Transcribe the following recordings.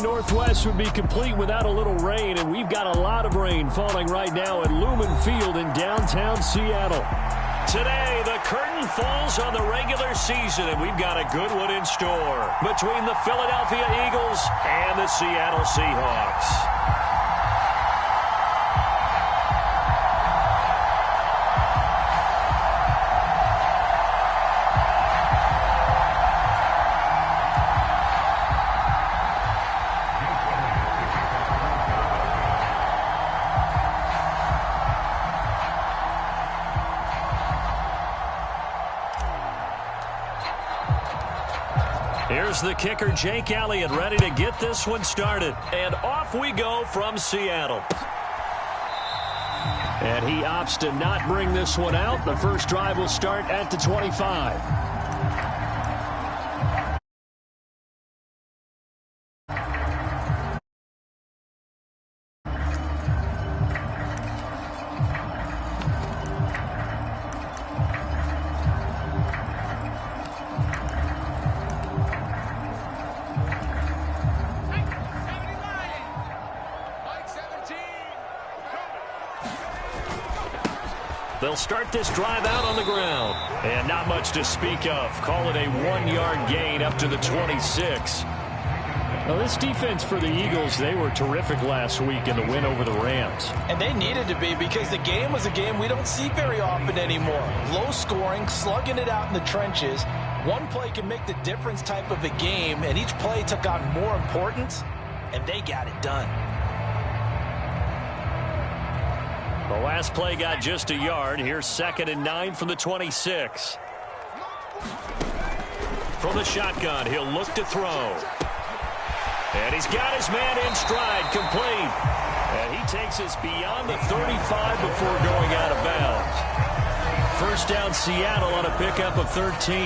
Northwest would be complete without a little rain, and we've got a lot of rain falling right now at Lumen Field in downtown Seattle. Today, the curtain falls on the regular season, and we've got a good one in store between the Philadelphia Eagles and the Seattle Seahawks. Here's the kicker, Jake Elliott, ready to get this one started. And off we go from Seattle. And he opts to not bring this one out. The first drive will start at the 25. They'll start this drive out on the ground. And not much to speak of. Call it a 1-yard gain up to the 26. Well, this defense for the Eagles, they were terrific last week in the win over the Rams. And they needed to be, because the game was a game we don't see very often anymore. Low scoring, slugging it out in the trenches. One play can make the difference type of a game, and each play took on more importance, and they got it done. The last play got just a yard. Here's 2nd and 9 from the 26. From the shotgun, he'll look to throw. And he's got his man in stride, complete. And he takes us beyond the 35 before going out of bounds. First down, Seattle on a pickup of 13.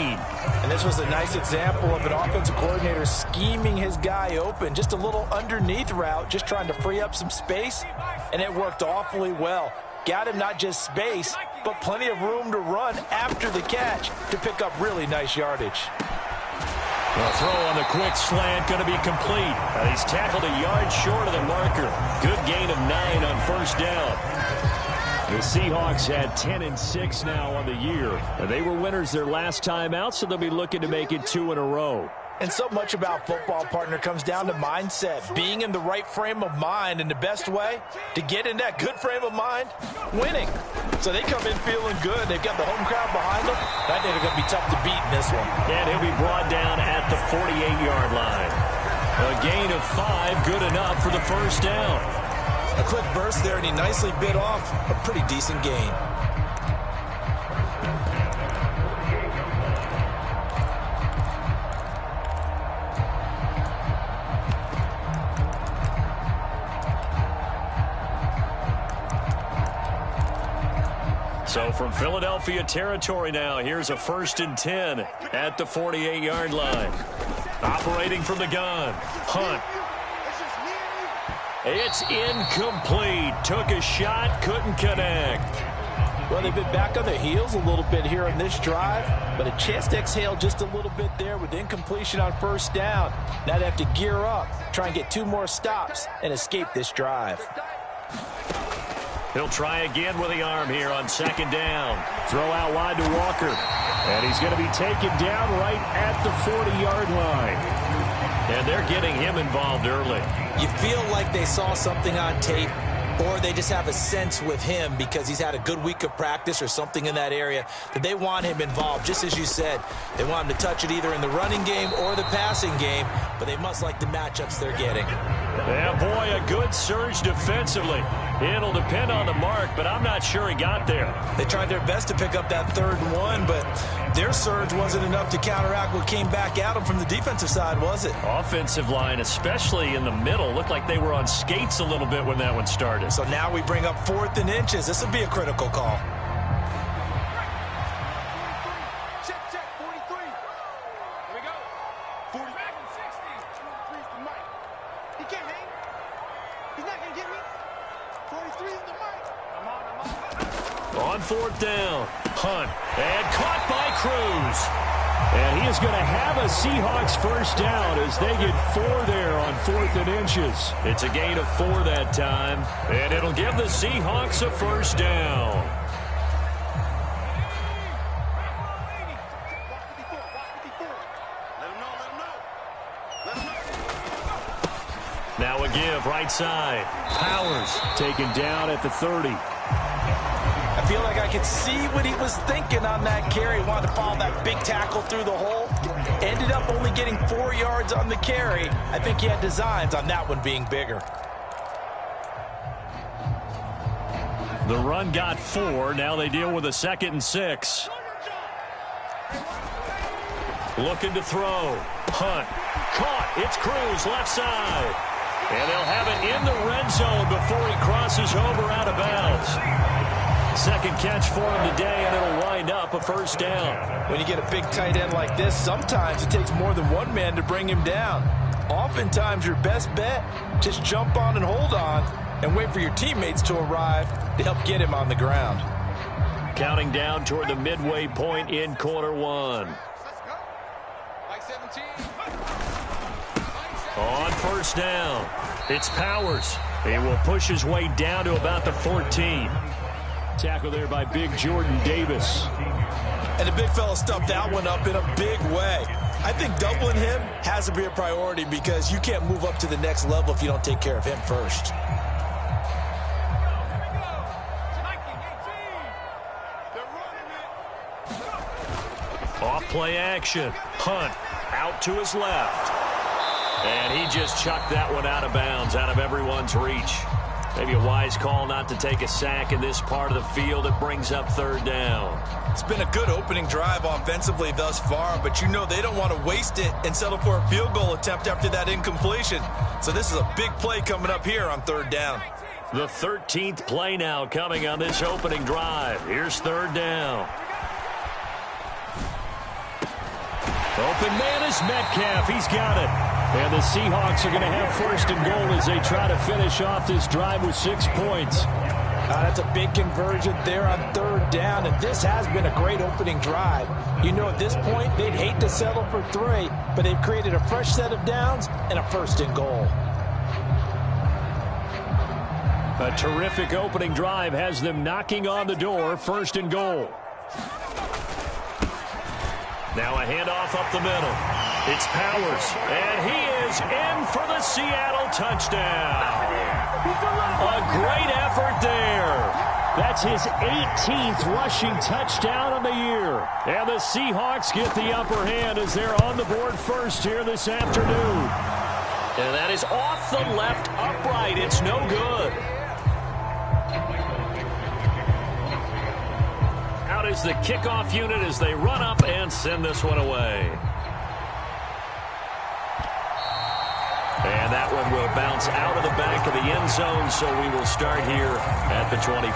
And this was a nice example of an offensive coordinator scheming his guy open. Just a little underneath route, just trying to free up some space. And it worked awfully well. Got him not just space, but plenty of room to run after the catch to pick up really nice yardage. The throw on the quick slant going to be complete. He's tackled a yard short of the marker. Good gain of 9 on first down. The Seahawks had 10 and 6 now on the year. They were winners their last time out, so they'll be looking to make it 2 in a row. And so much about football, partner, comes down to mindset. Being in the right frame of mind, and the best way to get in that good frame of mind, winning. So they come in feeling good. They've got the home crowd behind them. I think they're going to be tough to beat in this one. And he'll be brought down at the 48-yard line. A gain of 5, good enough for the first down. A quick burst there, and he nicely bit off a pretty decent gain. So from Philadelphia territory now, here's a 1st and 10 at the 48-yard line. Operating from the gun, Hunt. It's incomplete. Took a shot, couldn't connect. Well, they've been back on their heels a little bit here in this drive, but a chance to exhale just a little bit there with incompletion on first down. Now they have to gear up, try and get 2 more stops, and escape this drive. He'll try again with the arm here on 2nd down. Throw out wide to Walker. And he's going to be taken down right at the 40-yard line. And they're getting him involved early. You feel like they saw something on tape, or they just have a sense with him because he's had a good week of practice or something in that area that they want him involved. Just as you said, they want him to touch it either in the running game or the passing game, but they must like the matchups they're getting. Yeah, boy, a good surge defensively. It'll depend on the mark, but I'm not sure he got there. They tried their best to pick up that 3rd and 1, but their surge wasn't enough to counteract what came back at them from the defensive side, was it? Offensive line, especially in the middle, looked like they were on skates a little bit when that one started. So now we bring up 4th and inches. This will be a critical call. Check, 43. Here we go. 40 back and 60. 43's the mic. He can't hang. He's not going to get me. 43 is the mic. I'm on. On 4th down, Hunt, and caught by Cruz. And he is going to have a Seahawks first down as they get 4 there on 4th and inches. It's a gain of 4 that time, and it'll give the Seahawks a first down. Now a give right side. Powers taken down at the 30. I feel like I could see what he was thinking on that carry. Wanted to follow that big tackle through the hole. Ended up only getting 4 yards on the carry. I think he had designs on that one being bigger. The run got 4. Now they deal with a 2nd and 6. Looking to throw. Hunt. Caught. It's Cruz left side. And they'll have it in the red zone before he crosses over out of bounds. 2nd catch for him today, and it'll wind up a first down. When you get a big tight end like this, sometimes it takes more than one man to bring him down. Oftentimes, your best bet, just jump on and hold on and wait for your teammates to arrive to help get him on the ground. Counting down toward the midway point in quarter 1. On first down, it's Powers. He will push his way down to about the 14. Tackle there by big Jordan Davis. And the big fella stuffed that one up in a big way. I think doubling him has to be a priority because you can't move up to the next level if you don't take care of him first. Off play action. Hunt out to his left. And he just chucked that one out of bounds, out of everyone's reach. Maybe a wise call not to take a sack in this part of the field. It brings up 3rd down. It's been a good opening drive offensively thus far, but you know they don't want to waste it and settle for a field goal attempt after that incompletion. So this is a big play coming up here on 3rd down. The 13th play now coming on this opening drive. Here's 3rd down. Open man is Metcalf. He's got it. And the Seahawks are going to have 1st and goal as they try to finish off this drive with 6 points. That's a big conversion there on 3rd down, and this has been a great opening drive. You know, at this point, they'd hate to settle for 3, but they've created a fresh set of downs and a 1st and goal. A terrific opening drive has them knocking on the door, 1st and goal. Now a handoff up the middle. It's Powers, and he is in for the Seattle touchdown. A great effort there. That's his 18th rushing touchdown of the year. And the Seahawks get the upper hand as they're on the board first here this afternoon. And that is off the left upright. It's no good. Out is the kickoff unit as they run up and send this one away. And that one will bounce out of the back of the end zone, so we will start here at the 25.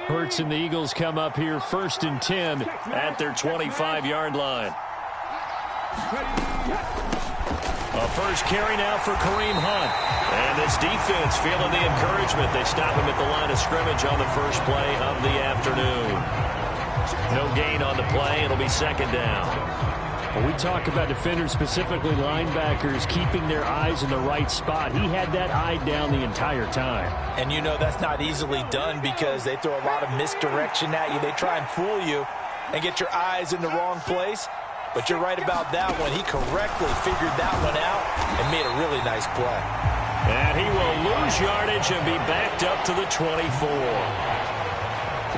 Hurts and the Eagles come up here 1st and 10 at their 25-yard line. A first carry now for Kareem Hunt. And this defense feeling the encouragement. They stop him at the line of scrimmage on the first play of the afternoon. No gain on the play. It'll be 2nd down. When we talk about defenders, specifically linebackers, keeping their eyes in the right spot, he had that eye down the entire time. And you know that's not easily done because they throw a lot of misdirection at you. They try and fool you and get your eyes in the wrong place. But you're right about that one. He correctly figured that one out and made a really nice play. And he will lose yardage and be backed up to the 24.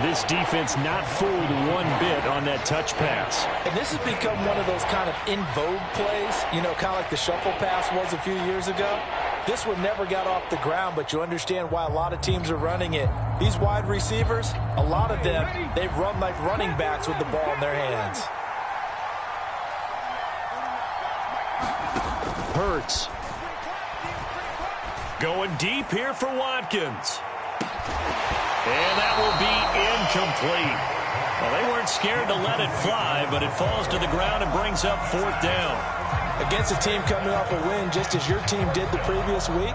This defense not fooled one bit on that touch pass. And this has become one of those kind of in vogue plays, you know, kind of like the shuffle pass was a few years ago. This one never got off the ground, but you understand why a lot of teams are running it. These wide receivers, a lot of them, they run like running backs with the ball in their hands. Hurts. Going deep here for Watkins. And that will be incomplete. Well, they weren't scared to let it fly, but it falls to the ground and brings up 4th down. Against a team coming off a win just as your team did the previous week,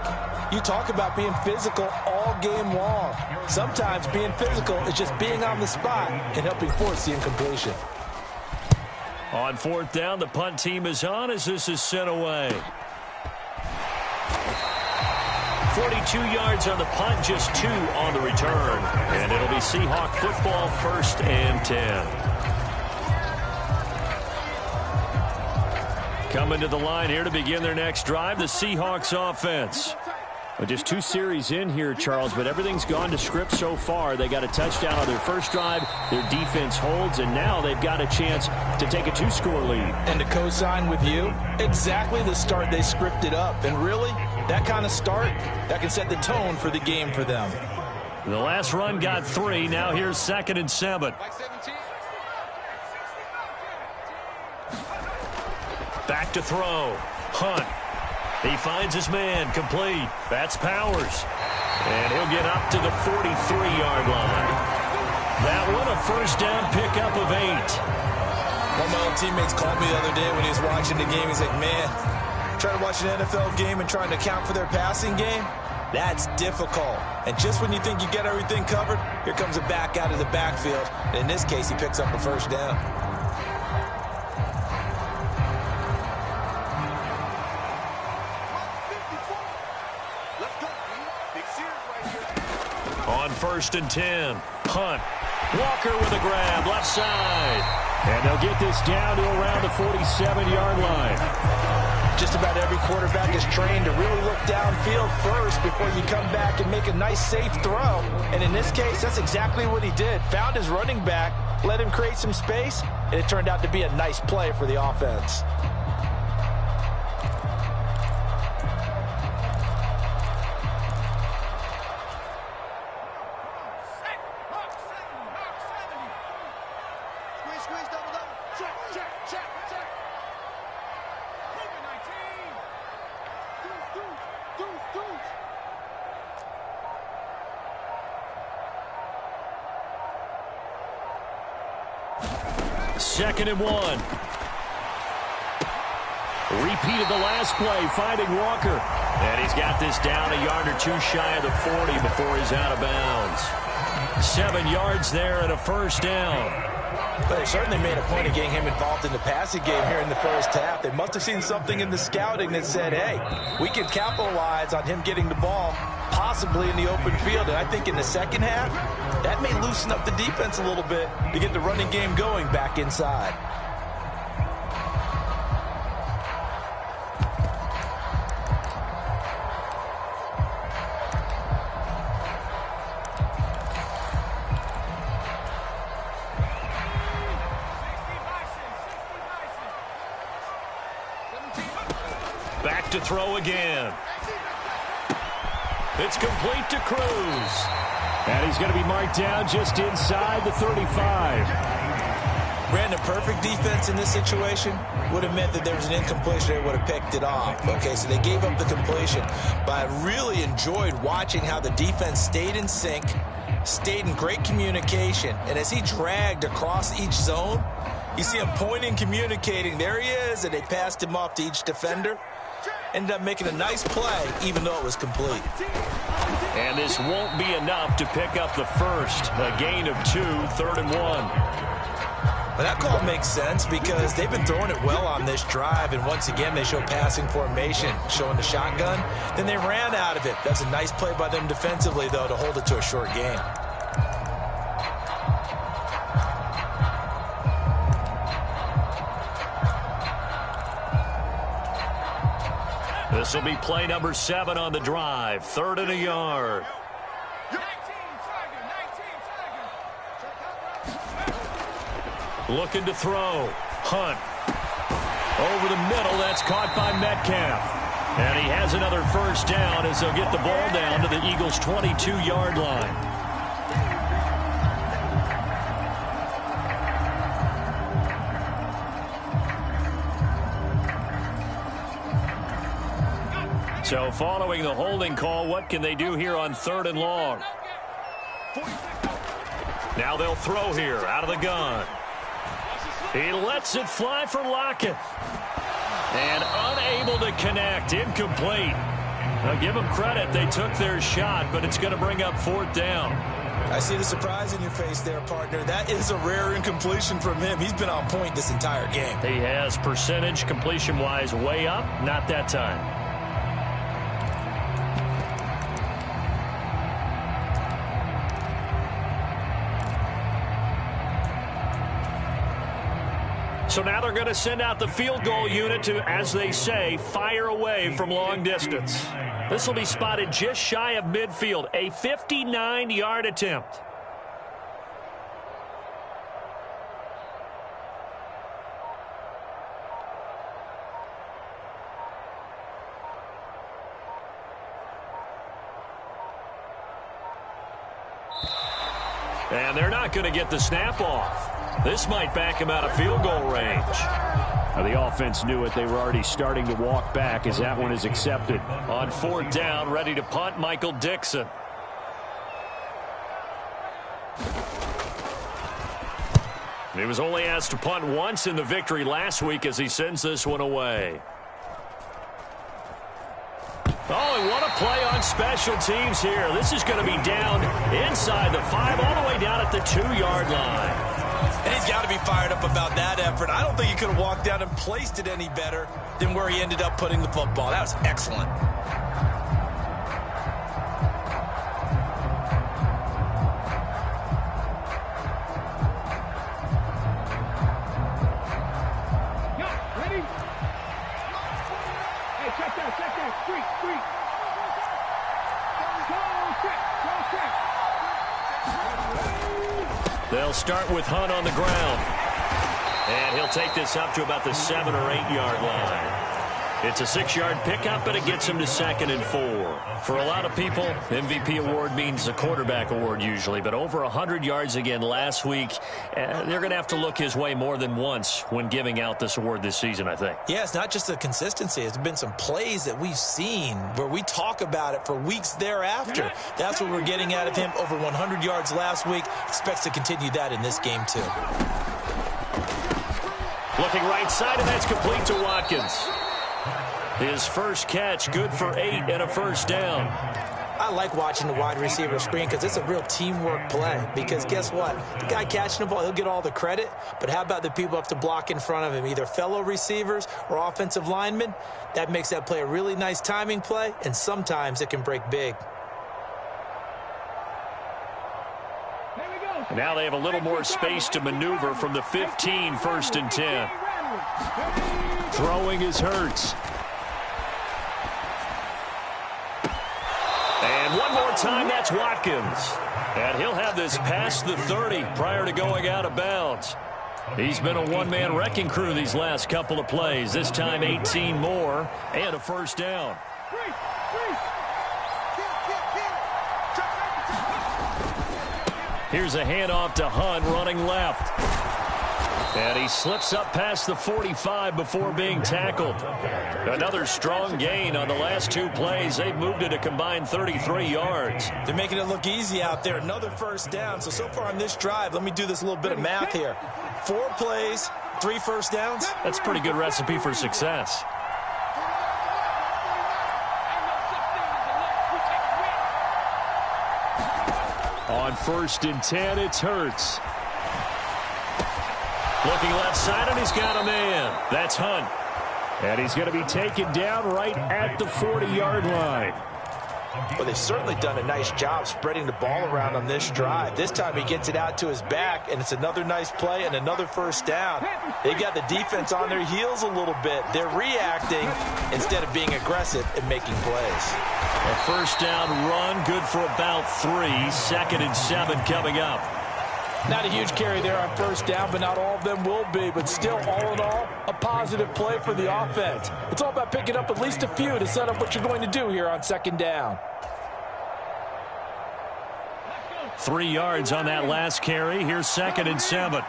you talk about being physical all game long. Sometimes being physical is just being on the spot and helping force the incompletion. On 4th down, the punt team is on as this is sent away. 42 yards on the punt, just 2 on the return. And it'll be Seahawk football, 1st and 10. Coming to the line here to begin their next drive, the Seahawks offense. Well, just 2 series in here, Charles, but everything's gone to script so far. They got a touchdown on their first drive. Their defense holds, and now they've got a chance to take a 2-score lead. And to co-sign with you, exactly the start they scripted up. And really, that kind of start, that can set the tone for the game for them. The last run got 3. Now here's 2nd and 7. Back to throw. Hunt. He finds his man, complete. That's Powers. And he'll get up to the 43-yard line. That one, a 1st down pickup of 8. One of my old teammates called me the other day when he was watching the game. He's like, man, trying to watch an NFL game and trying to account for their passing game, that's difficult. And just when you think you get everything covered, here comes a back out of the backfield. And in this case, he picks up a 1st down. On 1st and 10, Hunt. Walker with a grab, left side. And they'll get this down to around the 47-yard line. Just about every quarterback is trained to really look downfield first before you come back and make a nice, safe throw. And in this case, that's exactly what he did. Found his running back, let him create some space, and it turned out to be a nice play for the offense. Second and 1. Repeated the last play, finding Walker. And he's got this down a yard or 2 shy of the 40 before he's out of bounds. 7 yards there and a 1st down. But they certainly made a point of getting him involved in the passing game here in the first half. They must have seen something in the scouting that said, hey, we can capitalize on him getting the ball, possibly in the open field. And I think in the second half, that may loosen up the defense a little bit to get the running game going back inside. Back to throw again. It's complete to Cruz. And he's going to be marked down just inside the 35. Brandon, perfect defense in this situation would have meant that there was an incompletion. They would have picked it off. Okay, so they gave up the completion. But I really enjoyed watching how the defense stayed in sync, stayed in great communication. And as he dragged across each zone, you see him pointing, communicating. There he is, and they passed him off to each defender. Ended up making a nice play, even though it was complete. And this won't be enough to pick up the first. A gain of 2, 3rd and 1. But that call makes sense because they've been throwing it well on this drive. And once again, they show passing formation, showing the shotgun. Then they ran out of it. That's a nice play by them defensively, though, to hold it to a short game. This will be play number 7 on the drive. 3rd and a yard. Looking to throw. Hunt. Over the middle. That's caught by Metcalf. And he has another 1st down as they'll get the ball down to the Eagles' 22-yard line. So following the holding call, what can they do here on 3rd and long? Now they'll throw here out of the gun. He lets it fly for Lockett. And unable to connect. Incomplete. Now give them credit. They took their shot, but it's going to bring up 4th down. I see the surprise in your face there, partner. That is a rare incompletion from him. He's been on point this entire game. He has percentage completion-wise way up. Not that time. So now they're going to send out the field goal unit to, as they say, fire away from long distance. This will be spotted just shy of midfield, a 59-yard attempt. And they're not going to get the snap off. This might back him out of field goal range. Now, the offense knew it. They were already starting to walk back as that one is accepted. On 4th down, ready to punt, Michael Dixon. He was only asked to punt once in the victory last week as he sends this one away. Oh, and what a play on special teams here. This is going to be down inside the 5, all the way down at the 2-yard line. And he's got to be fired up about that effort. I don't think he could have walked down and placed it any better than where he ended up putting the football. That was excellent. Ready? Hey, check that. Street. They'll start with Hunt on the ground. And he'll take this up to about the 7 or 8 yard line. It's a 6-yard pickup, but it gets him to 2nd and 4. For a lot of people, MVP award means a quarterback award usually, but over 100 yards again last week. They're going to have to look his way more than once when giving out this award this season, I think. Yeah, it's not just the consistency. It's been some plays that we've seen where we talk about it for weeks thereafter. That's what we're getting out of him. Over 100 yards last week. Expects to continue that in this game, too. Looking right side, and that's complete to Watkins. His first catch, good for 8 and a 1st down. I like watching the wide receiver screen because it's a real teamwork play. Because guess what? The guy catching the ball, he'll get all the credit. But how about the people who have to block in front of him, either fellow receivers or offensive linemen? That makes that play a really nice timing play, and sometimes it can break big. Now they have a little more space to maneuver from the 15, 1st and 10. Throwing is Hurts. And one more time, that's Watkins. And he'll have this past the 30 prior to going out of bounds. He's been a one-man wrecking crew these last couple of plays. This time 18 more and a 1st down. Here's a handoff to Hunt running left. And he slips up past the 45 before being tackled. Another strong gain on the last 2 plays. They've moved it a combined 33 yards. They're making it look easy out there. Another 1st down. So far on this drive, let me do this little bit of math here. 4 plays, 3 1st downs. That's a pretty good recipe for success. On 1st and 10, it's Hurts. Looking left side, and he's got a man. That's Hunt. And he's going to be taken down right at the 40-yard line. Well, they've certainly done a nice job spreading the ball around on this drive. This time he gets it out to his back, and it's another nice play and another 1st down. They've got the defense on their heels a little bit. They're reacting instead of being aggressive and making plays. A 1st down run, good for about 3. 2nd and 7 coming up. Not a huge carry there on 1st down, but not all of them will be. But still, all in all, a positive play for the offense. It's all about picking up at least a few to set up what you're going to do here on 2nd down. 3 yards on that last carry. Here's 2nd and 7.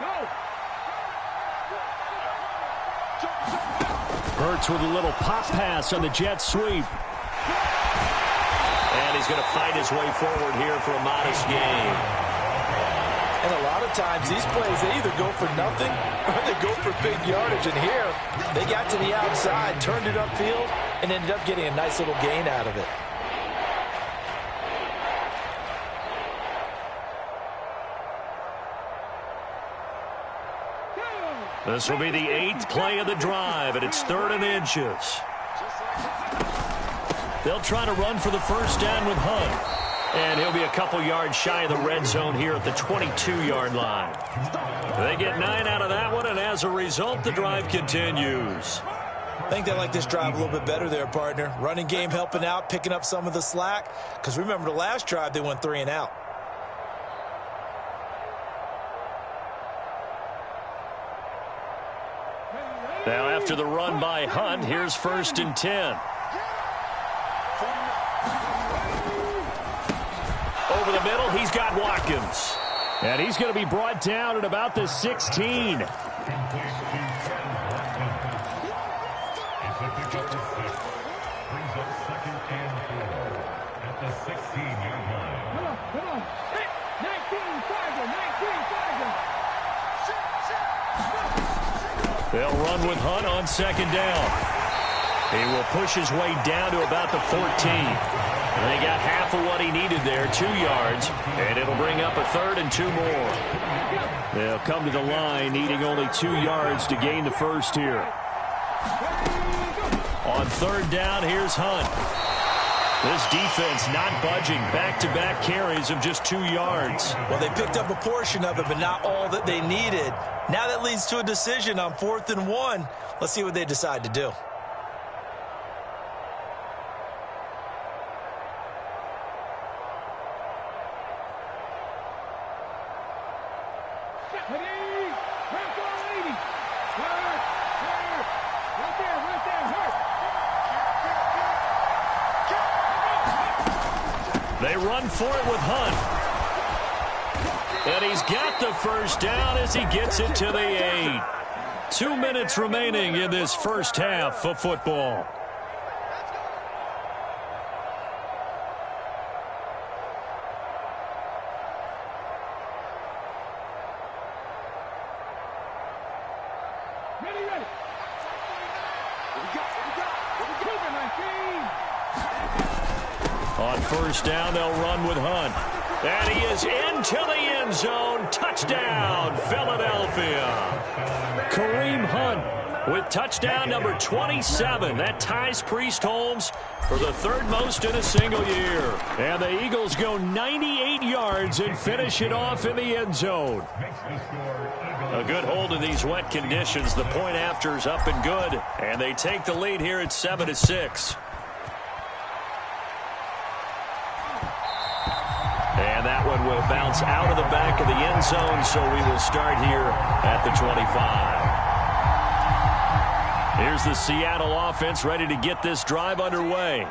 Hurts with a little pop pass on the jet sweep. And he's going to fight his way forward here for a modest gain. And a lot of times these plays, they either go for nothing or they go for big yardage. And here, they got to the outside, turned it upfield, and ended up getting a nice little gain out of it. This will be the 8th play of the drive, and it's 3rd and inches. They'll try to run for the first down with Hunt. And he'll be a couple yards shy of the red zone here at the 22-yard line. They get 9 out of that one, and as a result, the drive continues. I think they like this drive a little bit better there, partner. Running game helping out, picking up some of the slack. Because remember, the last drive, they went 3 and out. Now, after the run by Hunt, here's 1st and 10. Over the middle, he's got Watkins. And he's going to be brought down at about the 16. Brings up 2nd and 4 at the 16-yard line. Come on. 19, Tiger. They'll run with Hunt on 2nd down. He will push his way down to about the 14. They got half of what he needed there, 2 yards, and it'll bring up a 3rd and 2 more. They'll come to the line needing only 2 yards to gain the first here. On 3rd down, here's Hunt. This defense not budging. Back-to-back carries of just 2 yards. Well, they picked up a portion of it, but not all that they needed. Now that leads to a decision on 4th and 1. Let's see what they decide to do. They run for it with Hunt. And he's got the first down as he gets it to the 8. 2 minutes remaining in this first half of football. On 1st down, they'll run with Hunt. And he is into the end zone. Touchdown, Philadelphia. Kareem Hunt with touchdown number 27. That ties Priest Holmes for the 3rd most in a single year. And the Eagles go 98 yards and finish it off in the end zone. A good hold in these wet conditions. The point after is up and good. And they take the lead here at 7-6. And that one will bounce out of the back of the end zone, so we will start here at the 25. Here's the Seattle offense ready to get this drive underway.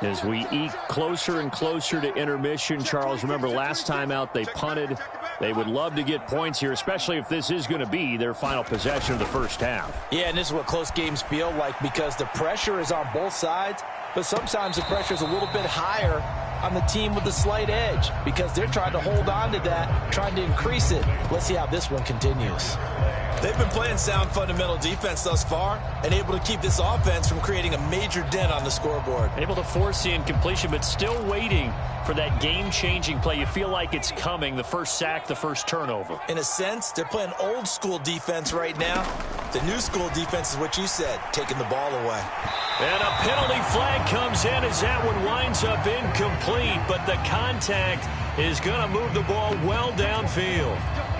As we eke closer and closer to intermission, Charles, remember last time out they punted. They would love to get points here, especially if this is going to be their final possession of the first half. Yeah, and this is what close games feel like because the pressure is on both sides, but sometimes the pressure is a little bit higher on the team with the slight edge because they're trying to hold on to that, trying to increase it. Let's see how this one continues. They've been playing sound fundamental defense thus far and able to keep this offense from creating a major dent on the scoreboard. Able to force the incompletion, but still waiting for that game-changing play. You feel like it's coming, the first sack, the first turnover. In a sense, they're playing old school defense right now. The new school defense is what you said, taking the ball away. And a penalty flag comes in as that one winds up incomplete, but the contact is going to move the ball well downfield.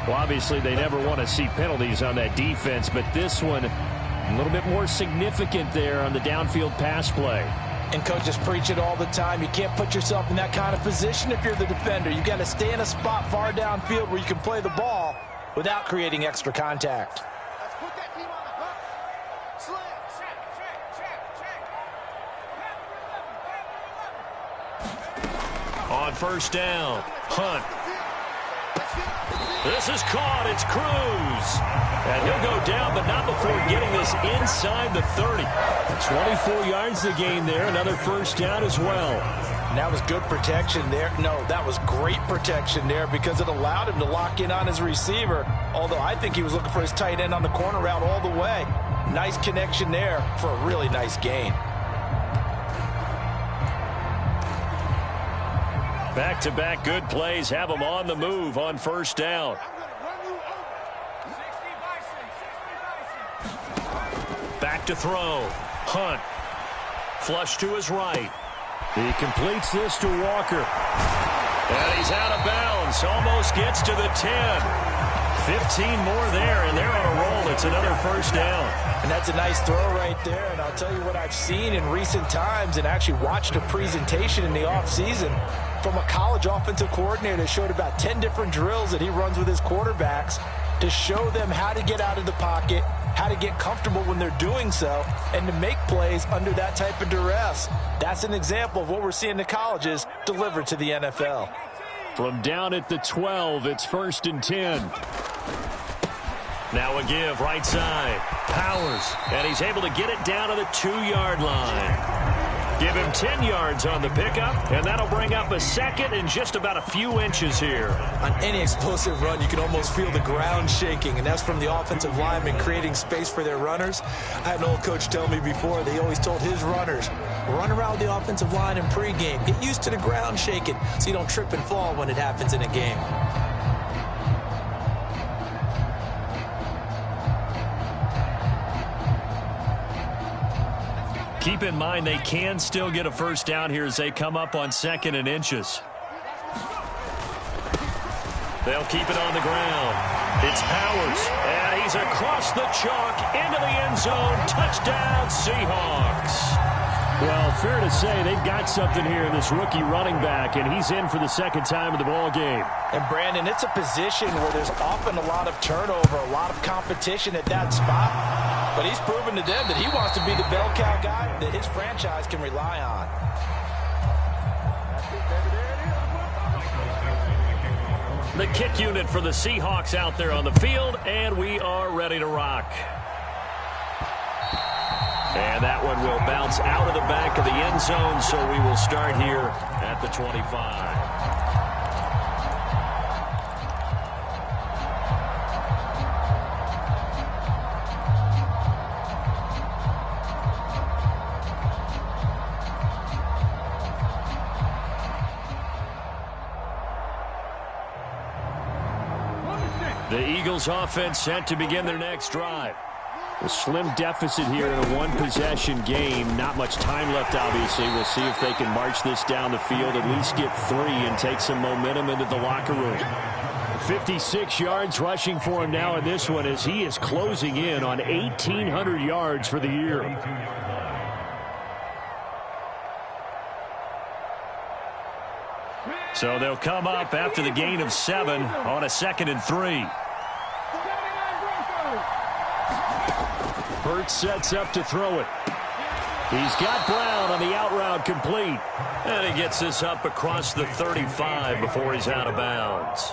Well, obviously, they never want to see penalties on that defense, but this one a little bit more significant there on the downfield pass play. And coaches preach it all the time. You can't put yourself in that kind of position if you're the defender. You've got to stay in a spot far downfield where you can play the ball without creating extra contact. Let's put that team on the hook. Slam. Check. On 1st down, Hunt. This is caught. It's Cruz. And he'll go down, but not before getting this inside the 30. 24 yards to gain there. Another first down as well. And that was good protection there. No, that was great protection there because it allowed him to lock in on his receiver. Although I think he was looking for his tight end on the corner route all the way. Nice connection there for a really nice gain. Back-to-back good plays have him on the move on first down. Back to throw. Hunt. Flush to his right. He completes this to Walker. And he's out of bounds. Almost gets to the 10. 15 more there, and they're on a roll. It's another first down. And that's a nice throw right there. And I'll tell you what I've seen in recent times and actually watched a presentation in the offseason from a college offensive coordinator that showed about 10 different drills that he runs with his quarterbacks to show them how to get out of the pocket, how to get comfortable when they're doing so, and to make plays under that type of duress. That's an example of what we're seeing in the colleges delivered to the NFL. From down at the 12, it's 1st and 10. Now a give right side. Powers. And he's able to get it down to the 2-yard line. Give him 10 yards on the pickup, and that'll bring up a second and just about a few inches here. On any explosive run, you can almost feel the ground shaking, and that's from the offensive linemen creating space for their runners. I had an old coach tell me before, they always told his runners, run around the offensive line in pregame. Get used to the ground shaking so you don't trip and fall when it happens in a game. Keep in mind they can still get a first down here as they come up on 2nd and inches. They'll keep it on the ground. It's Powers, and he's across the chalk into the end zone. Touchdown, Seahawks. Well, fair to say they've got something here in this rookie running back, and he's in for the 2nd time of the ball game. And, Brandon, it's a position where there's often a lot of turnover, a lot of competition at that spot. But he's proven to them that he wants to be the bell cow guy that his franchise can rely on. The kick unit for the Seahawks out there on the field, and we are ready to rock. And that one will bounce out of the back of the end zone, so we will start here at the 25. The Eagles offense set to begin their next drive. A slim deficit here in a one-possession game. Not much time left, obviously. We'll see if they can march this down the field, at least get 3, and take some momentum into the locker room. 56 yards rushing for him now in this one as he is closing in on 1,800 yards for the year. So they'll come up after the gain of 7 on a 2nd and 3. Hurts sets up to throw it. He's got Brown on the out route complete. And he gets this up across the 35 before he's out of bounds.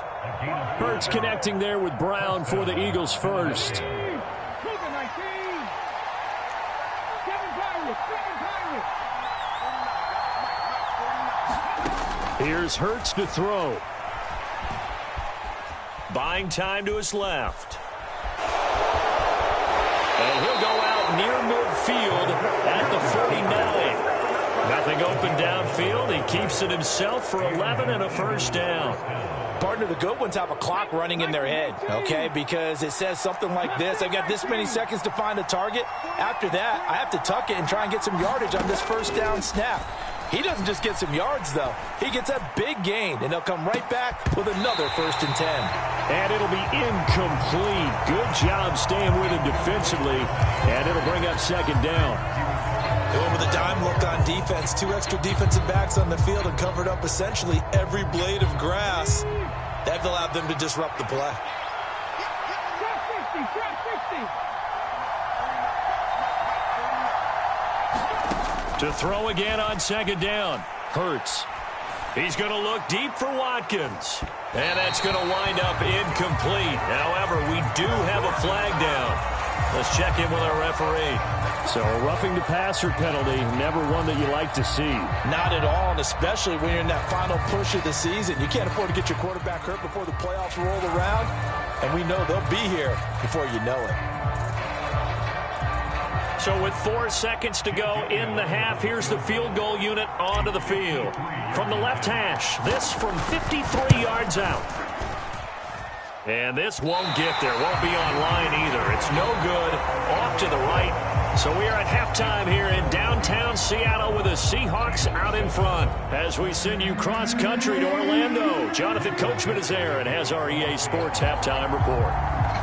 Hurts connecting there with Brown for the Eagles first. Here's Hurts to throw. Buying time to his left. And he'll go out near midfield at the 49. Nothing open downfield. He keeps it himself for 11 and a first down. Partner, the good ones have a clock running in their head, okay? Because it says something like this. I've got this many seconds to find a target. After that, I have to tuck it and try and get some yardage on this first down snap. He doesn't just get some yards, though. He gets a big gain, and he'll come right back with another 1st and 10. And it'll be incomplete. Good job staying with him defensively, and it'll bring up 2nd down. Going with a dime look on defense. 2 extra defensive backs on the field and covered up essentially every blade of grass. That allowed them to disrupt the play. To throw again on 2nd down. Hurts. He's going to look deep for Watkins. And that's going to wind up incomplete. However, we do have a flag down. Let's check in with our referee. So a roughing the passer penalty, never one that you like to see. Not at all, and especially when you're in that final push of the season. You can't afford to get your quarterback hurt before the playoffs roll around, and we know they'll be here before you know it. So with 4 seconds to go in the half, here's the field goal unit onto the field. From the left hash, this from 53 yards out. And this won't get there, won't be on line either. It's no good, off to the right. So we are at halftime here in downtown Seattle with the Seahawks out in front. As we send you cross-country to Orlando, Jonathan Coachman is there and has our EA Sports halftime report.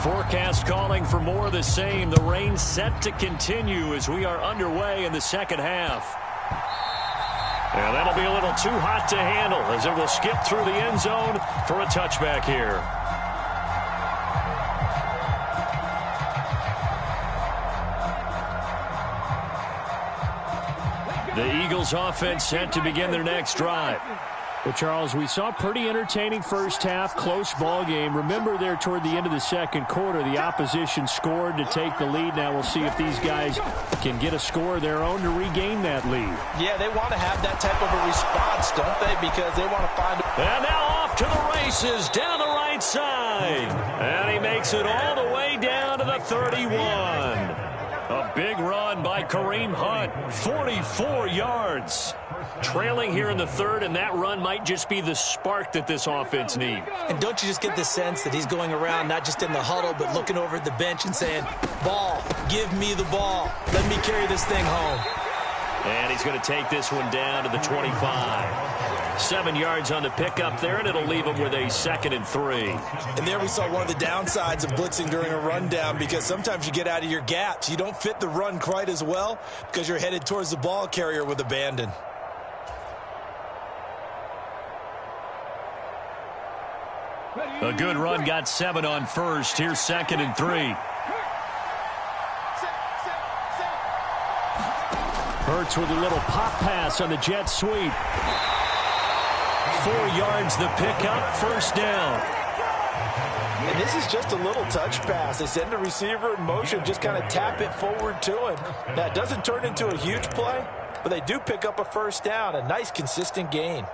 Forecast calling for more of the same. The rain set to continue as we are underway in the second half. And that'll be a little too hot to handle as it will skip through the end zone for a touchback here. The Eagles offense set to begin their next drive. Well, Charles, we saw a pretty entertaining first half, close ball game. Remember there toward the end of the second quarter, the opposition scored to take the lead. Now we'll see if these guys can get a score of their own to regain that lead. Yeah, they want to have that type of a response, don't they? Because they want to find a... And now off to the races down the right side. And he makes it all the way down to the 31. A big run by Kareem Hunt, 44 yards. Trailing here in the third, and that run might just be the spark that this offense needs. And don't you just get the sense that he's going around not just in the huddle, but looking over at the bench and saying, ball, give me the ball. Let me carry this thing home. And he's going to take this one down to the 25. 7 yards on the pickup there, and it'll leave him with a 2nd and 3. And there we saw one of the downsides of blitzing during a rundown, because sometimes you get out of your gaps. You don't fit the run quite as well because you're headed towards the ball carrier with abandon. A good run got 7 on first. Here's 2nd and 3. Hurts with a little pop pass on the jet sweep. 4 yards the pickup, first down. And this is just a little touch pass. They send the receiver in motion, just kind of tap it forward to him. Now, it doesn't turn into a huge play, but they do pick up a first down, a nice, consistent gain.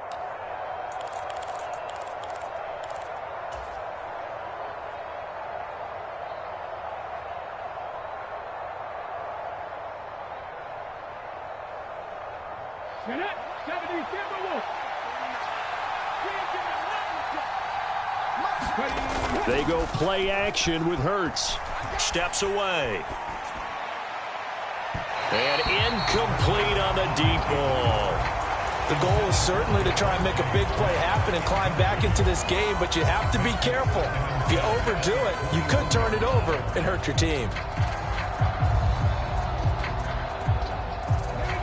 They go play action with Hurts. Steps away. And incomplete on the deep ball. The goal is certainly to try and make a big play happen and climb back into this game, but you have to be careful. If you overdo it, you could turn it over and hurt your team.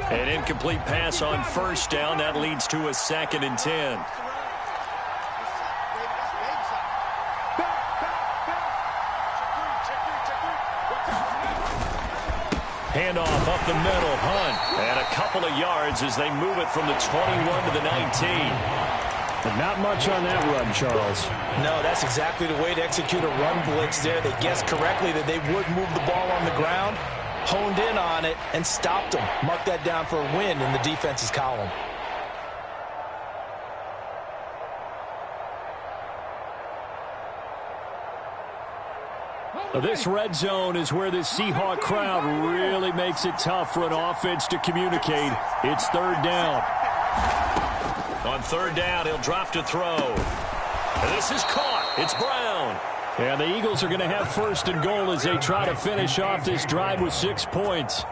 An incomplete pass on first down. That leads to a 2nd and 10. Handoff up the middle, Hunt. And a couple of yards as they move it from the 21 to the 19. But not much on that run, Charles. No, that's exactly the way to execute a run blitz there. They guessed correctly that they would move the ball on the ground, honed in on it, and stopped them. Mark that down for a win in the defense's column. This red zone is where the Seahawk crowd really makes it tough for an offense to communicate. It's 3rd down. On 3rd down, he'll drop to throw. And this is caught. It's Brown. And the Eagles are going to have 1st and goal as they try to finish off this drive with 6 points.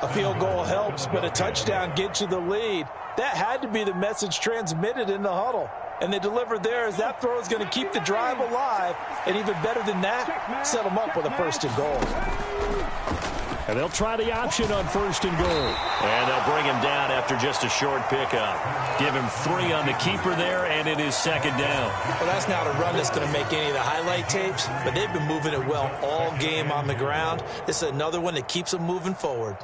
A field goal helps, but a touchdown gets you the lead. That had to be the message transmitted in the huddle. And they delivered there as that throw is going to keep the drive alive. And even better than that, set them up with a 1st and goal. And they'll try the option on 1st and goal. And they'll bring him down after just a short pickup. Give him 3 on the keeper there, and it is 2nd down. Well, that's not a run that's going to make any of the highlight tapes, but they've been moving it well all game on the ground. This is another one that keeps them moving forward.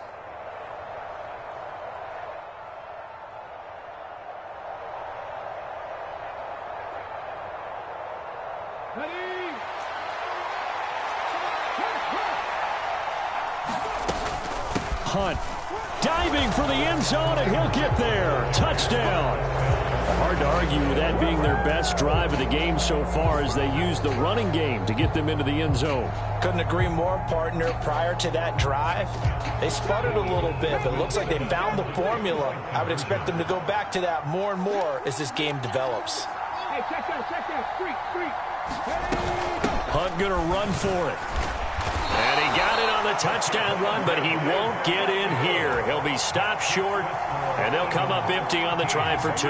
Hunt. Diving for the end zone, and he'll get there. Touchdown. Hard to argue with that being their best drive of the game so far as they use the running game to get them into the end zone. Couldn't agree more, partner. Prior to that drive, they sputtered a little bit, but it looks like they found the formula. I would expect them to go back to that more and more as this game develops. Hey, check that. Street. Hunt going to run for it. And he got it on the touchdown run, but he won't get in here. He'll be stopped short, and they'll come up empty on the try for 2.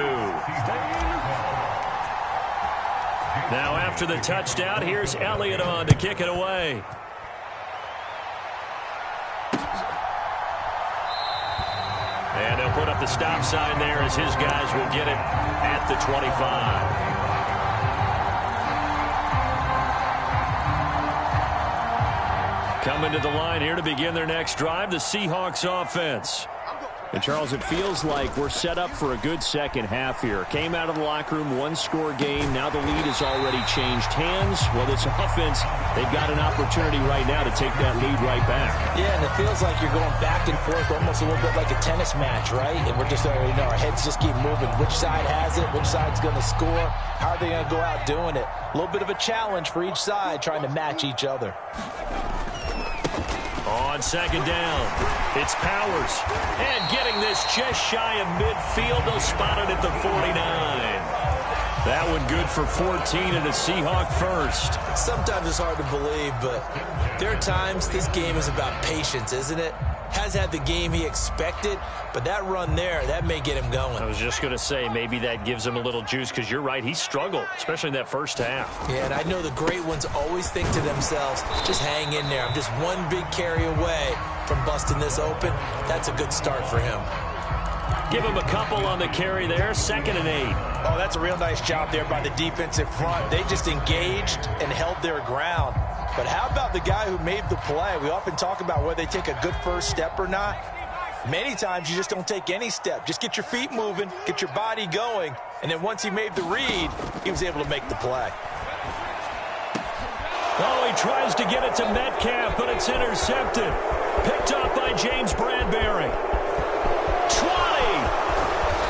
Now after the touchdown, here's Elliott on to kick it away. And they'll put up the stop sign there as his guys will get it at the 25. Coming to the line here to begin their next drive, the Seahawks offense. And, Charles, it feels like we're set up for a good second half here. Came out of the locker room, one-score game. Now the lead has already changed hands. Well, this offense, they've got an opportunity right now to take that lead right back. Yeah, and it feels like you're going back and forth almost a little bit like a tennis match, right? And we're just, our heads just keep moving. Which side has it? Which side's going to score? How are they going to go out doing it? A little bit of a challenge for each side trying to match each other. On second down, it's Powers. And getting this just shy of midfield, they'll spot it at the 49. That one good for 14 and a Seahawk first. Sometimes it's hard to believe, but there are times this game is about patience, isn't it? Has had the game he expected, but that run there, that may get him going. I was just going to say, maybe that gives him a little juice, because you're right, he struggled, especially in that first half. Yeah, and I know the great ones always think to themselves, just hang in there. I'm just one big carry away from busting this open. That's a good start for him. Give him a couple on the carry there, 2nd and 8. Oh, that's a real nice job there by the defensive front. They just engaged and held their ground. But how about the guy who made the play? We often talk about whether they take a good first step or not. Many times you just don't take any step. Just get your feet moving, get your body going, and then once he made the read, he was able to make the play. Oh, he tries to get it to Metcalf, but it's intercepted. Picked up by James Bradbury. 20!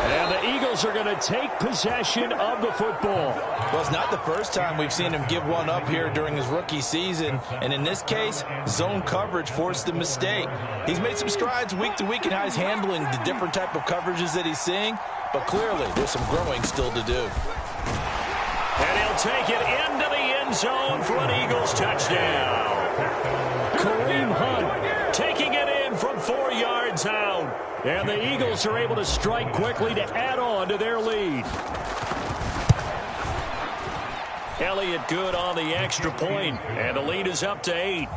And the Eagles are going to take possession of the football. Well, it's not the first time we've seen him give one up here during his rookie season. And in this case, zone coverage forced the mistake. He's made some strides week to week in how he's handling the different type of coverages that he's seeing. But clearly, there's some growing still to do. And he'll take it into the end zone for an Eagles touchdown. Kareem Hunt taking it in from 4 yards out. And the Eagles are able to strike quickly to add on to their lead. Elliott good on the extra point, and the lead is up to 8.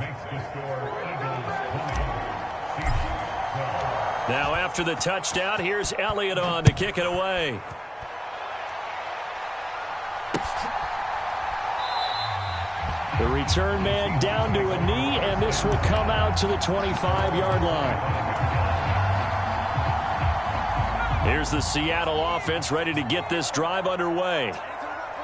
Now after the touchdown, here's Elliott on to kick it away. The return man down to a knee, and this will come out to the 25-yard line. Here's the Seattle offense ready to get this drive underway.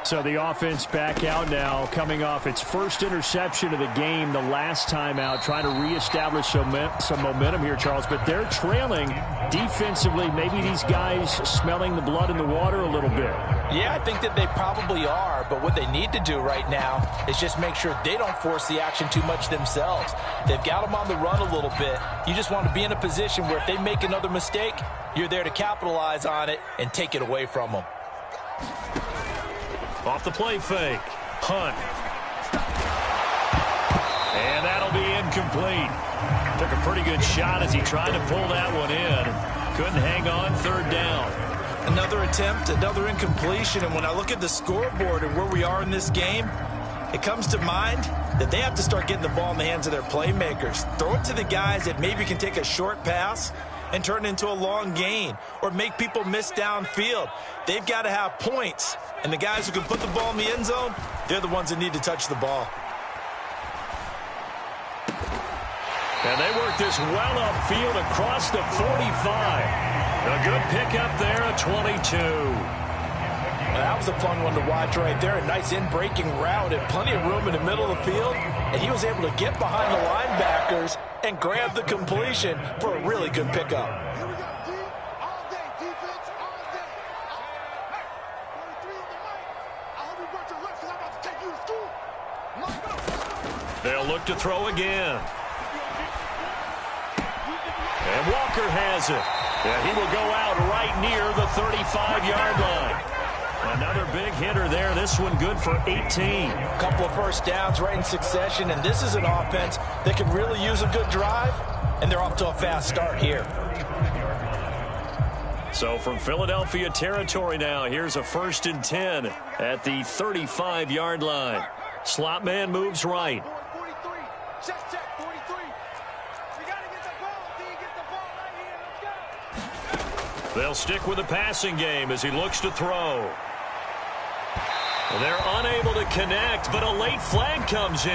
So the offense back out now, coming off its first interception of the game the last time out, trying to reestablish some momentum here, Charles. But they're trailing defensively. Maybe these guys smelling the blood in the water a little bit. Yeah, I think that they probably are. But what they need to do right now is just make sure they don't force the action too much themselves. They've got them on the run a little bit. You just want to be in a position where if they make another mistake, you're there to capitalize on it and take it away from them. Off the play fake. Hunt. And that'll be incomplete. Took a pretty good shot as he tried to pull that one in. Couldn't hang on, 3rd down. Another attempt, another incompletion. And when I look at the scoreboard and where we are in this game, it comes to mind that they have to start getting the ball in the hands of their playmakers. Throw it to the guys that maybe can take a short pass and turn it into a long gain or make people miss downfield. They've got to have points. And the guys who can put the ball in the end zone, they're the ones that need to touch the ball. And they work this well upfield across the 45. A good pickup there at 22. That was a fun one to watch right there. A nice in-breaking route and plenty of room in the middle of the field. And he was able to get behind the linebackers and grab the completion for a really good pickup. Here we go, D. All day, defense, all day. Hey, 43 in the mic. I hope you brought your lunch because I'm about to take you to school. They'll look to throw again. And Walker has it. And he will go out right near the 35-yard line. Another big hitter there. This one good for 18. A couple of first downs right in succession, and this is an offense that can really use a good drive, and they're off to a fast start here. So from Philadelphia territory now, here's a 1st and 10 at the 35-yard line. Slot man moves right. 43. Check, 43. We got to get the ball, D. Get the ball right here. Let's go. They'll stick with the passing game as he looks to throw. They're unable to connect, but a late flag comes in.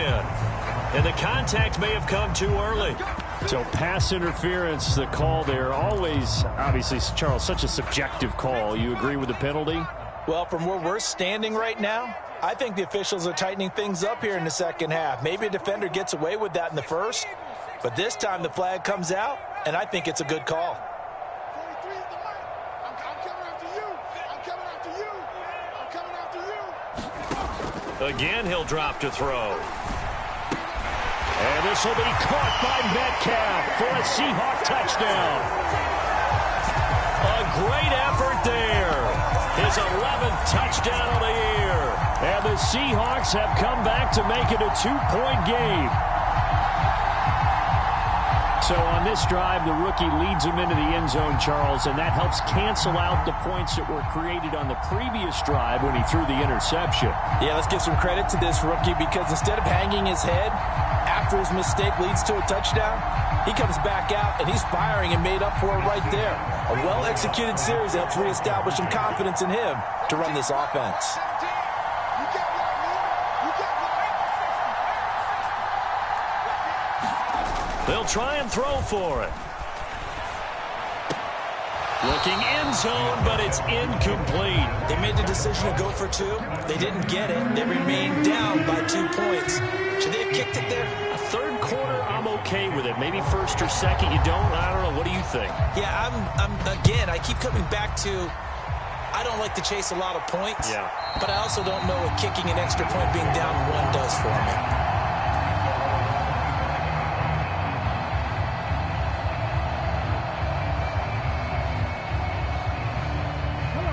And the contact may have come too early. So pass interference, the call there. Always, obviously, Charles, such a subjective call. You agree with the penalty? Well, from where we're standing right now, I think the officials are tightening things up here in the second half. Maybe a defender gets away with that in the first, but this time the flag comes out, and I think it's a good call. 43 in the mic. I'm coming after you. I'm coming after you. I'm coming after you. Again, he'll drop to throw. And this will be caught by Metcalf for a Seahawk touchdown. A great effort there. His 11th touchdown of the year. And the Seahawks have come back to make it a 2-point game. So on this drive, the rookie leads them into the end zone, Charles, and that helps cancel out the points that were created on the previous drive when he threw the interception. Yeah, let's give some credit to this rookie because instead of hanging his head after his mistake leads to a touchdown, he comes back out and he's firing and made up for it right there. A well-executed series helps reestablish some confidence in him to run this offense. You got one, man. You got one. They'll try and throw for it. Looking end zone, but it's incomplete. They made the decision to go for two. They didn't get it. They remained down by 2 points. Should they have kicked it there? A third quarter, I'm okay with it. Maybe first or second, you don't. I don't know. What do you think? Yeah, again, I keep coming back to I don't like to chase a lot of points. Yeah. But I also don't know what kicking an extra point being down 1 does for me.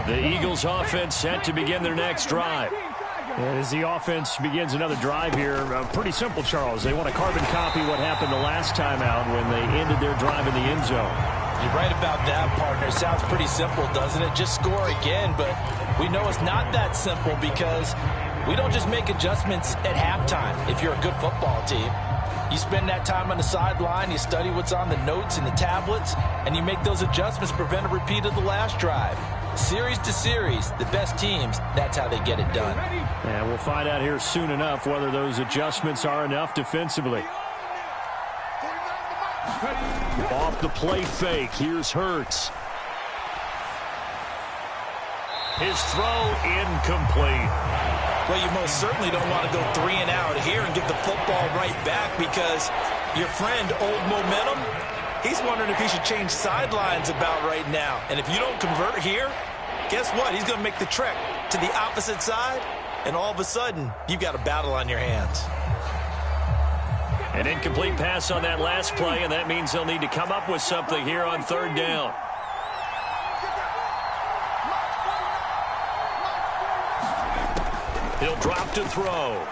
The Eagles offense set to begin their next drive. And as the offense begins another drive here, pretty simple, Charles. They want to carbon copy what happened the last time out when they ended their drive in the end zone. You're right about that, partner. Sounds pretty simple, doesn't it? Just score again, but we know it's not that simple because we don't just make adjustments at halftime if you're a good football team. You spend that time on the sideline, you study what's on the notes and the tablets, and you make those adjustments to prevent a repeat of the last drive. Series to series, the best teams, that's how they get it done. And we'll find out here soon enough whether those adjustments are enough defensively. Off the play fake, here's Hurts. His throw incomplete. Well, you most certainly don't want to go 3 and out here and get the football right back because your friend, Old Momentum, he's wondering if he should change sidelines about right now. And if you don't convert here, guess what? He's going to make the trek to the opposite side, and all of a sudden, you've got a battle on your hands. An incomplete pass on that last play, and that means they'll need to come up with something here on 3rd down. He'll drop to throw.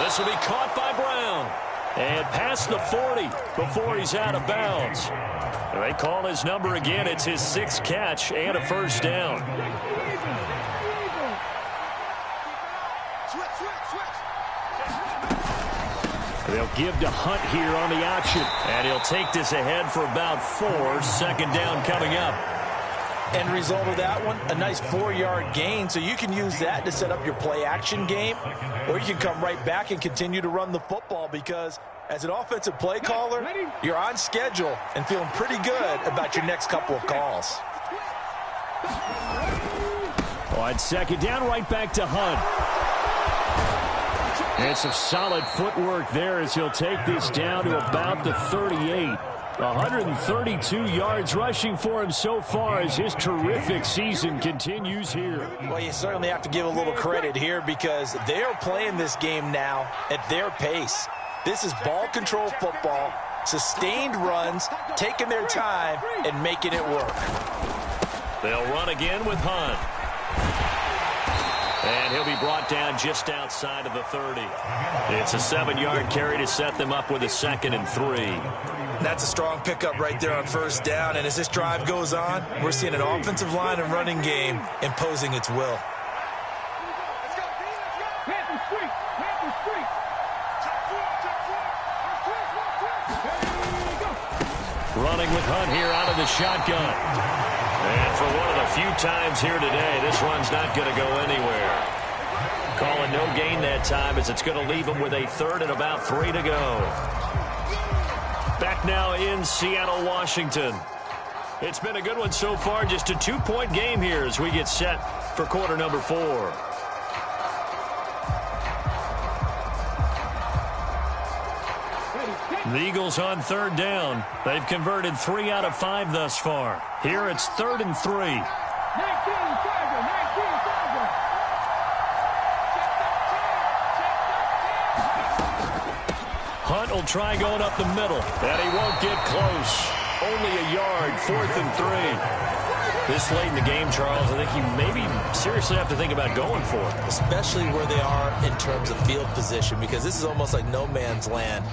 This will be caught by Brown. And past the 40 before he's out of bounds. They call his number again. It's his 6th catch and a first down. They'll give to Hunt here on the option. And he'll take this ahead for about 4. 2nd down coming up. End result of that one, a nice 4-yard gain. So you can use that to set up your play-action game, or you can come right back and continue to run the football because as an offensive play caller, you're on schedule and feeling pretty good about your next couple of calls. On second down, right back to Hunt. And some solid footwork there as he'll take this down to about the 38. 132 yards rushing for him so far as his terrific season continues here. Well, you certainly have to give a little credit here because they are playing this game now at their pace. This is ball control football, sustained runs, taking their time, and making it work. They'll run again with Hunt. And he'll be brought down just outside of the 30. It's a 7-yard carry to set them up with a 2nd and 3. That's a strong pickup right there on first down. And as this drive goes on, we're seeing an offensive line and running game imposing its will. Running with Hunt here out of the shotgun. And for one of the few times here today, this run's not going to go anywhere. Calling no gain that time as it's going to leave him with a 3rd and about 3 to go. Back now in Seattle, Washington. It's been a good one so far. Just a 2-point game here as we get set for quarter number 4. The Eagles on 3rd down. They've converted 3 out of 5 thus far. Here it's 3rd and 3. Hunt will try going up the middle, and he won't get close. Only a yard, 4th and 3. This late in the game, Charles, I think you maybe seriously have to think about going for it. Especially where they are in terms of field position, because this is almost like no man's land.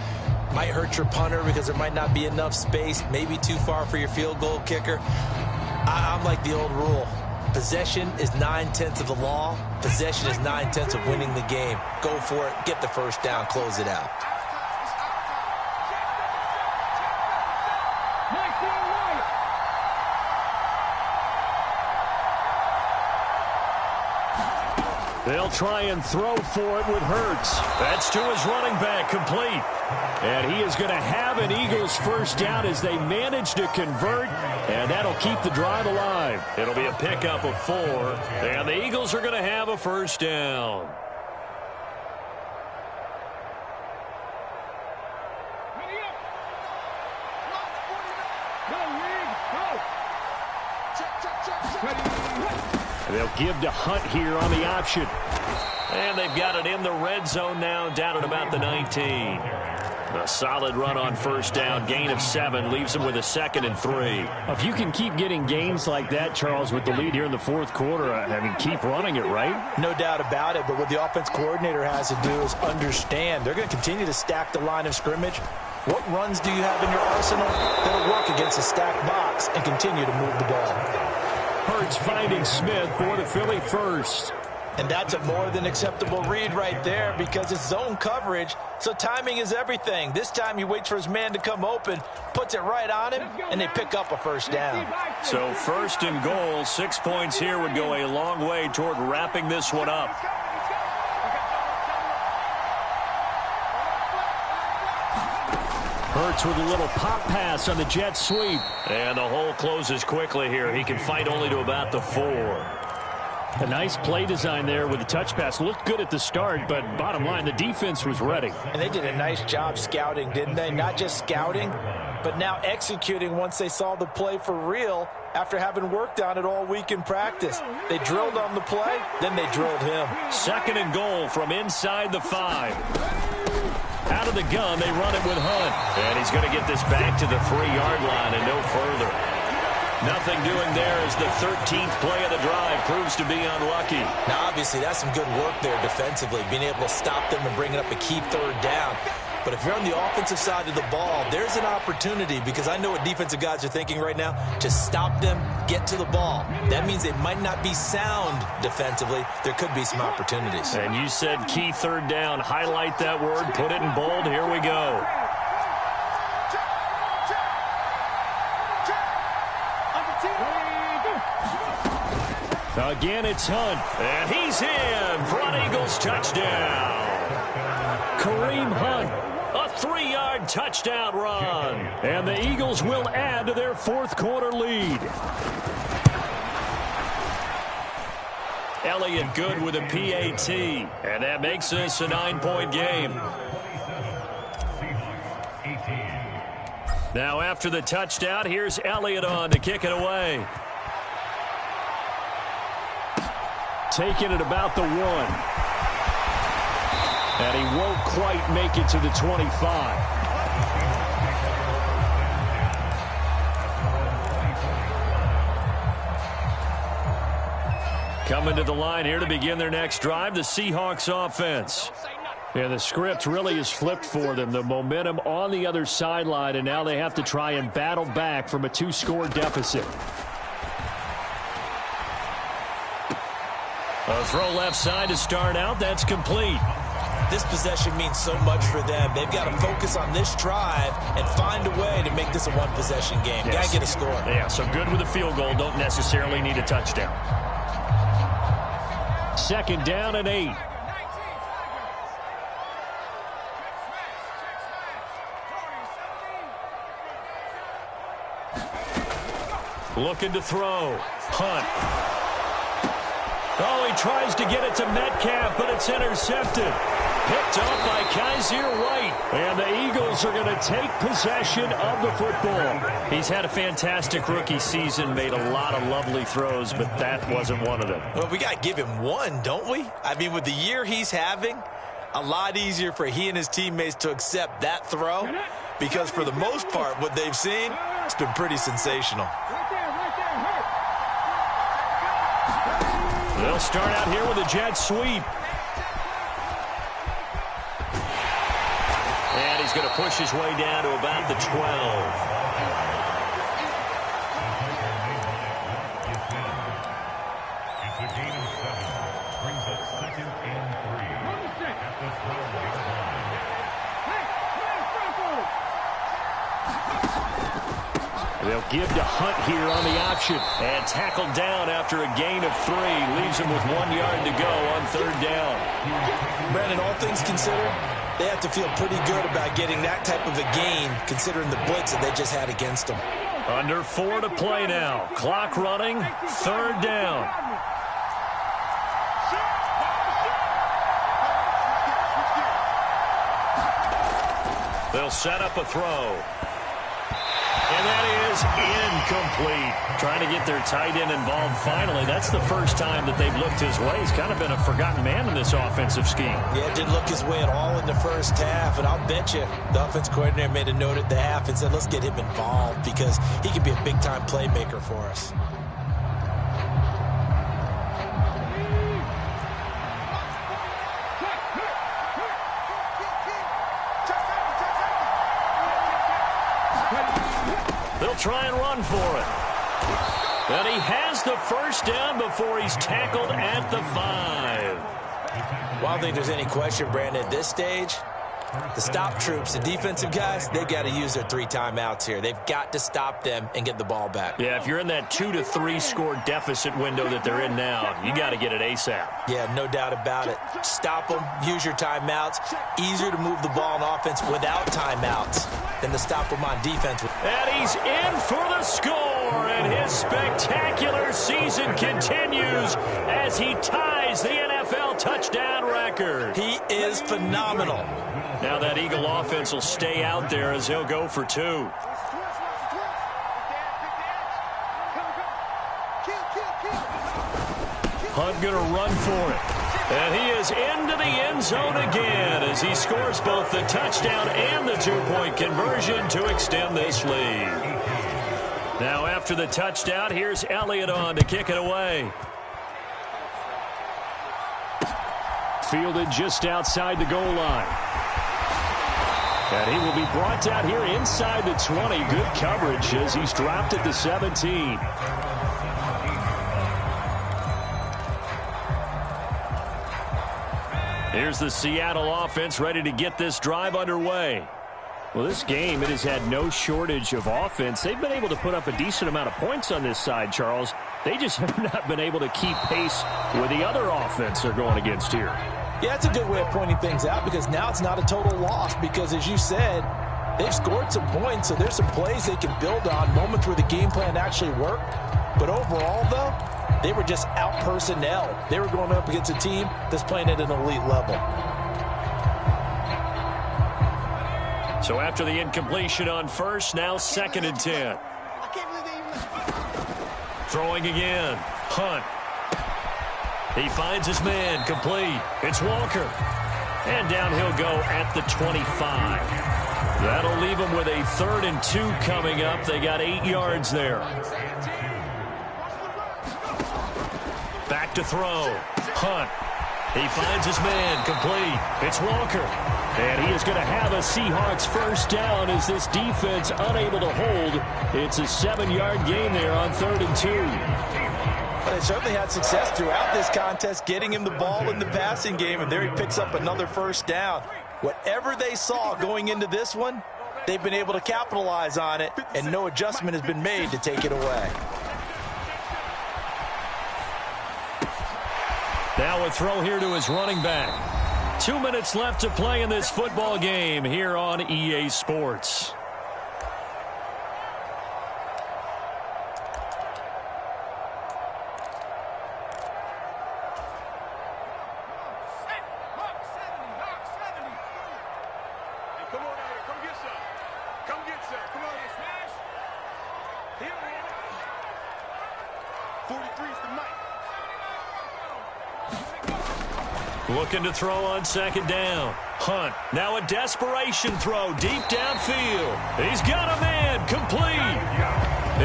Might hurt your punter because there might not be enough space, maybe too far for your field goal kicker. I'm like the old rule. Possession is 9/10 of the law. Possession is 9/10 of winning the game. Go for it, get the first down, close it out. They'll try and throw for it with Hurts. That's to his running back, complete. And he is going to have an Eagles first down as they manage to convert, and that'll keep the drive alive. It'll be a pickup of 4, and the Eagles are going to have a first down. They'll give to Hunt here on the option. And they've got it in the red zone now, down at about the 19. A solid run on first down, gain of 7, leaves them with a 2nd and 3. If you can keep getting gains like that, Charles, with the lead here in the 4th quarter, I mean, keep running it, right? No doubt about it, but what the offense coordinator has to do is understand they're going to continue to stack the line of scrimmage. What runs do you have in your arsenal that'll work against a stacked box and continue to move the ball? Hurts finding Smith for the Philly first. And that's a more than acceptable read right there because it's zone coverage, so timing is everything. This time he waits for his man to come open, puts it right on him, and they pick up a first down. So 1st and goal, 6 points here would go a long way toward wrapping this one up. Hurts with a little pop pass on the jet sweep. And the hole closes quickly here. He can fight only to about the 4. A nice play design there with the touch pass. Looked good at the start, but bottom line, the defense was ready. And they did a nice job scouting, didn't they? Not just scouting, but now executing once they saw the play for real after having worked on it all week in practice. They drilled on the play, then they drilled him. 2nd and goal from inside the 5. Out of the gun, they run it with Hunt. And he's going to get this back to the 3-yard line and no further. Nothing doing there as the 13th play of the drive proves to be unlucky. Now, obviously, that's some good work there defensively, being able to stop them and bringing up a key 3rd down. But if you're on the offensive side of the ball, there's an opportunity because I know what defensive guys are thinking right now. Just stop them, get to the ball. That means they might not be sound defensively. There could be some opportunities. And you said key 3rd down. Highlight that word. Put it in bold. Here we go. Again, it's Hunt. And he's in. Front Eagles touchdown. Kareem Hunt. A 3-yard touchdown run. And the Eagles will add to their 4th quarter lead. Elliott good with a PAT. And that makes this a 9-point game. Now after the touchdown, here's Elliott on to kick it away. Taking it about the 1. And he won't quite make it to the 25. Coming to the line here to begin their next drive, the Seahawks offense. Yeah, the script really is flipped for them. The momentum on the other sideline, and now they have to try and battle back from a 2-score deficit. A throw left side to start out. That's complete. This possession means so much for them. They've got to focus on this drive and find a way to make this a one-possession game. Yes. Got to get a score. Yeah, so good with a field goal. Don't necessarily need a touchdown. 2nd down and 8. Looking to throw. Hunt. Oh, he tries to get it to Metcalf, but it's intercepted. Picked up by Kaiser White. And the Eagles are going to take possession of the football. He's had a fantastic rookie season, made a lot of lovely throws, but that wasn't one of them. Well, we got to give him one, don't we? I mean, with the year he's having, a lot easier for he and his teammates to accept that throw because for the most part, what they've seen, it's been pretty sensational. They'll start out here with a jet sweep. And he's going to push his way down to about the 12. It's a gain of 7. Brings up 2nd and 3. At the 12-yard line. They'll give to Hunt here on the option. And tackled down after a gain of 3. Leaves him with 1 yard to go on 3rd down. Brandon, all things considered, they have to feel pretty good about getting that type of a gain considering the blitz that they just had against them. Under 4 to play now. Clock running. 3rd down. They'll set up a throw. And that is incomplete. Trying to get their tight end involved finally. That's the first time that they've looked his way. He's kind of been a forgotten man in this offensive scheme. Yeah, it didn't look his way at all in the first half. And I'll bet you the offense coordinator made a note at the half and said, let's get him involved because he can be a big-time playmaker for us. They'll try and run for it. And he has the first down before he's tackled at the 5. Well, I don't think there's any question, Brandon, at this stage, the stop troops, the defensive guys, they got to use their 3 timeouts here. They've got to stop them and get the ball back. Yeah, if you're in that 2 to 3 score deficit window that they're in now, you got to get it ASAP. Yeah, no doubt about it. Stop them, use your timeouts. Easier to move the ball on offense without timeouts than to stop them on defense. And he's in for the score, and his spectacular season continues as he ties the NFL touchdown record. He is phenomenal. Now that Eagle offense will stay out there as he'll go for 2. Hunt going to run for it. And he is into the end zone again as he scores both the touchdown and the 2-point conversion to extend this lead. Now after the touchdown, here's Elliott on to kick it away. Fielded just outside the goal line. And he will be brought down here inside the 20. Good coverage as he's dropped at the 17. Here's the Seattle offense ready to get this drive underway. Well, this game, it has had no shortage of offense. They've been able to put up a decent amount of points on this side, Charles. They just have not been able to keep pace with the other offense they're going against here. Yeah, that's a good way of pointing things out because now it's not a total loss because, as you said, They've scored some points, so there's some plays they can build on, moments where the game plan actually worked. But overall, though, they were just out-personnel. They were going up against a team that's playing at an elite level. So after the incompletion on first, now 2nd and 10. Throwing again. Hunt. He finds his man. Complete. It's Walker. And down he'll go at the 25. That'll leave him with a 3rd and 2 coming up. They got 8 yards there. Back to throw. Hunt. He finds his man. Complete. It's Walker. And he is going to have a Seahawks first down as this defense unable to hold. It's a 7-yard gain there on 3rd and 2. But they certainly had success throughout this contest, getting him the ball in the passing game, and there he picks up another first down. Whatever they saw going into this one, they've been able to capitalize on it, and no adjustment has been made to take it away. Now a throw here to his running back. 2 minutes left to play in this football game here on EA Sports. Come on out here. Come get some. Come get some. Come on. Smash. Here we go. 43's the mic. Looking to throw on 2nd down. Hunt. Now a desperation throw deep downfield. He's got a man. Complete.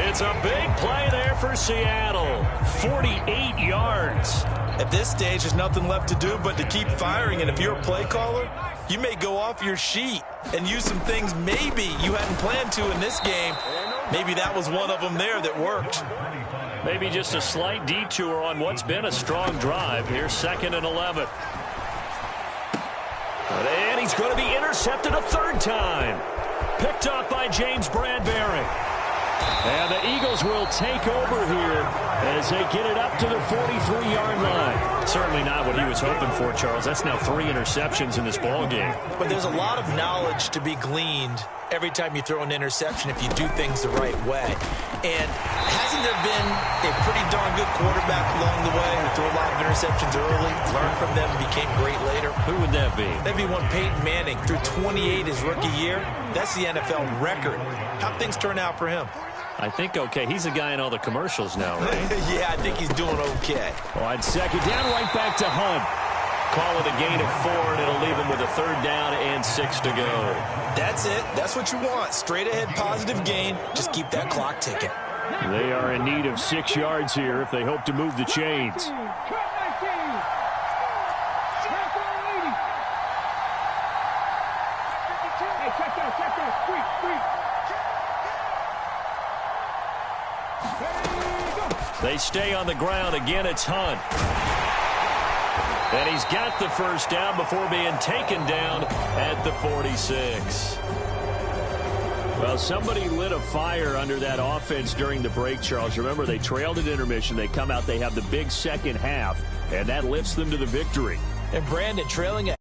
It's a big play there for Seattle. 48 yards. At this stage, there's nothing left to do but to keep firing, and if you're a play caller, you may go off your sheet and use some things maybe you hadn't planned to in this game. Maybe that was one of them there that worked. Maybe just a slight detour on what's been a strong drive. Here's 2nd and 11. And he's going to be intercepted a 3rd time. Picked off by James Bradbury. And the Eagles will take over here as they get it up to the 43-yard line. Certainly not what he was hoping for, Charles. That's now 3 interceptions in this ball game. But there's a lot of knowledge to be gleaned every time you throw an interception if you do things the right way. And hasn't there been a pretty darn good quarterback along the way who threw a lot of interceptions early, learned from them, and became great later? Who would that be? That'd be one Peyton Manning. Threw 28 his rookie year. That's the NFL record. How'd things turn out for him? I think okay. He's a guy in all the commercials now, right? Yeah, I think he's doing okay. On 2nd down, right back to Hunt. Call it a gain of 4, and it'll leave him with a 3rd down and 6 to go. That's it. That's what you want. Straight ahead positive gain. Just keep that clock ticking. They are in need of 6 yards here if they hope to move the chains. They stay on the ground. Again, it's Hunt. And he's got the first down before being taken down at the 46. Well, somebody lit a fire under that offense during the break, Charles. Remember, they trailed at intermission. They come out, they have the big second half, and that lifts them to the victory. And Brandon trailing at